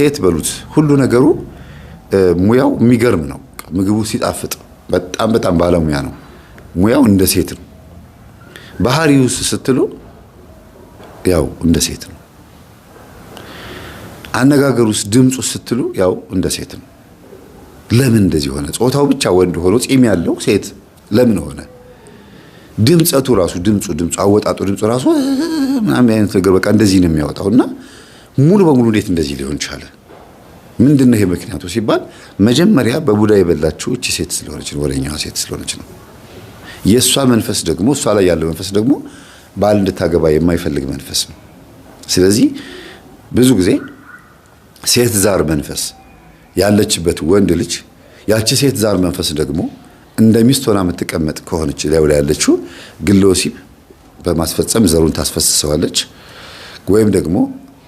ሴት በሉት ሁሉ ነገሩ ሙያው የሚገርም ነው። ምግቡ ሲጣፍጥ በጣም ባለሙያ ነው። ሙያው እንደ ሴት ነው። ባህሪውስ ስትሉ ያው እንደ ሴት ነው። አነጋገሩስ ድምፁስ ስትሉ ያው እንደ ሴት ነው። ለምን እንደዚህ ሆነ? ጾታው ብቻ ወንድ ሆኖ ጺም ያለው ሴት ለምን ሆነ? ድምጸቱ ራሱ ድምፁ አወጣጡ ድምፁ ራሱ ምናምን አይነት ነገር በቃ እንደዚህ ነው የሚያወጣውና ሙሉ በሙሉ እንዴት እንደዚህ ሊሆን ቻለ? ምንድነው ይሄ ምክንያቱ ሲባል መጀመሪያ በቡዳ የበላችው እቺ ሴት ስለሆነች ነው፣ ወሬኛዋ ሴት ስለሆነች ነው። የሷ መንፈስ ደግሞ እሷ ላይ ያለው መንፈስ ደግሞ ባል እንድታገባ የማይፈልግ መንፈስ ነው። ስለዚህ ብዙ ጊዜ ሴት ዛር መንፈስ ያለችበት ወንድ ልጅ ያቺ ሴት ዛር መንፈስ ደግሞ እንደ ሚስት ሆና የምትቀመጥ ከሆነች ላይ ያለችው ግለ ወሲብ በማስፈጸም ዘሩን ታስፈስሰዋለች። ወይም ደግሞ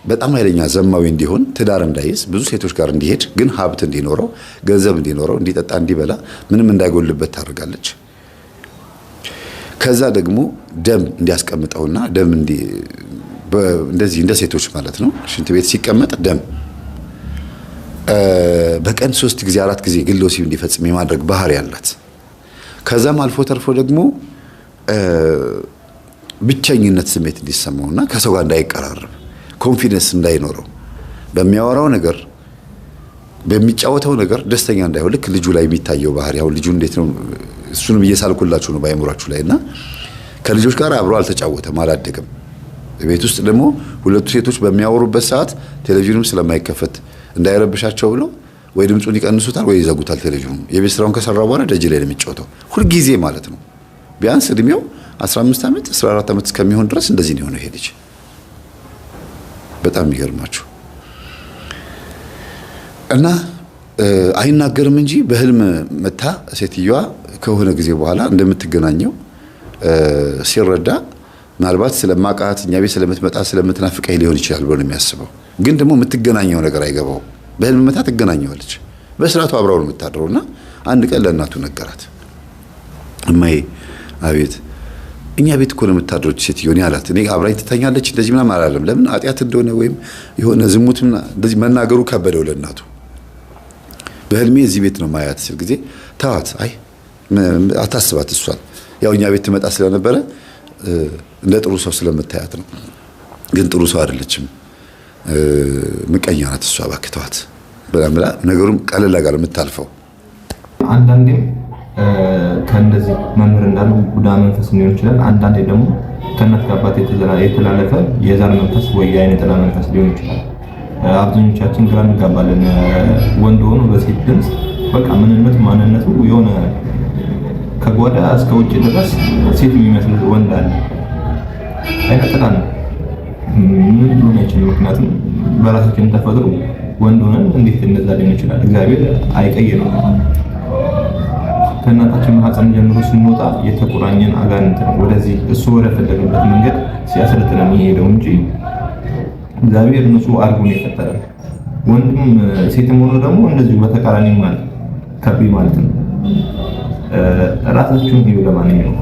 በጣም ኃይለኛ ዘማዊ እንዲሆን ትዳር እንዳይዝ ብዙ ሴቶች ጋር እንዲሄድ ግን ሀብት እንዲኖረው ገንዘብ እንዲኖረው እንዲጠጣ እንዲበላ ምንም እንዳይጎልበት ታደርጋለች። ከዛ ደግሞ ደም እንዲያስቀምጠውና ደም እንደዚህ እንደ ሴቶች ማለት ነው ሽንት ቤት ሲቀመጥ ደም በቀን 3 ጊዜ 4 ጊዜ ግለ ወሲብ እንዲፈጽም የማድረግ ባህሪ ያላት። ከዛም አልፎ ተርፎ ደግሞ ብቸኝነት ስሜት እንዲሰማውና ከሰው ጋር እንዳይቀራረብ ኮንፊደንስ እንዳይኖረው በሚያወራው ነገር በሚጫወተው ነገር ደስተኛ እንዳይሆን ልክ ልጁ ላይ የሚታየው ባህሪ ያው ልጁ እንዴት ነው እሱንም እየሳልኩላችሁ ነው ባይሞራችሁ ላይና ከልጆች ጋር አብሮ አልተጫወተም አላደገም። ቤት ውስጥ ደግሞ ሁለቱ ሴቶች በሚያወሩበት ሰዓት ቴሌቪዥኑም ስለማይከፈት እንዳይረብሻቸው ብለው ወይ ድምጹን ይቀንሱታል ወይ ይዘጉታል ቴሌቪዥኑ። የቤት ስራውን ከሰራ በኋላ ደጅ ላይ ነው የሚጫወተው ሁሉ ጊዜ ማለት ነው። ቢያንስ እድሜው 15 ዓመት 14 ዓመት እስከሚሆን ድረስ እንደዚህ ነው ይሄ ልጅ። በጣም ይገርማችሁ እና አይናገርም እንጂ በህልም መታ ሴትዮዋ ከሆነ ጊዜ በኋላ እንደምትገናኘው ሲረዳ ምናልባት ስለማቃት እኛ ቤት ስለምትመጣ ስለምትናፍቀኝ ሊሆን ይችላል ብሎ ነው የሚያስበው። ግን ደግሞ የምትገናኘው ነገር አይገባው። በህልም መታ ትገናኘዋለች። በስራቱ አብራው ነው የምታድረውና አንድ ቀን ለእናቱ ነገራት። እማዬ አቤት እኛ ቤት እኮ ነው የምታድረው ሴትዮ እኔ አላት። እኔ አብራኝ ትተኛለች እንደዚህ ምናምን አላለም። ለምን ኃጢአት እንደሆነ ወይም የሆነ ዝሙትና እንደዚህ መናገሩ ከበደው ለእናቱ። በህልሜ እዚህ ቤት ነው ማያት ሲል ጊዜ ተዋት፣ አይ አታስባት፣ እሷን ያው እኛ ቤት ትመጣ ስለነበረ እንደ ጥሩ ሰው ስለምታያት ነው። ግን ጥሩ ሰው አይደለችም፣ ምቀኛ ናት እሷ፣ እባክህ ተዋት ብላ ነገሩም ቀለል ጋር የምታልፈው። አንዳንዴም ከእንደዚህ መምህር እንዳለው ቡዳ መንፈስ ሊሆን ይችላል። አንዳንዴ ደግሞ ከእናት ከአባት የተላለፈ የዛር መንፈስ ወይ የአይነ ጥላ መንፈስ ሊሆን ይችላል። አብዛኞቻችን ግራ እንጋባለን። ወንድ ሆኖ በሴት ድምፅ በቃ ምንነት ማንነቱ የሆነ ከጓዳ እስከ ውጭ ድረስ ሴት የሚመስል ወንድ አለ። አይነ ጥላ ነው። ምን ሊሆን አይችልም። ምክንያቱም በራሳችን ተፈጥሮ ወንድ ሆነን እንዴት እንደዛ ሊሆን ይችላል? እግዚአብሔር አይቀይርም። ከእናታችን ማህፀን ጀምሮ ስንወጣ የተቆራኘን አጋንንት ነው ወደዚህ እሱ ወደ ፈለገበት መንገድ ሲያስረጥነን የሚሄደው እንጂ እግዚአብሔር ንጹህ አድርጎ ነው የፈጠረን። ወንድም ሴትም ሆኖ ደግሞ እንደዚሁ በተቃራኒ ማለት ከቢ ማለት ነው። ራሳችሁን ይዩ። ለማንኛውም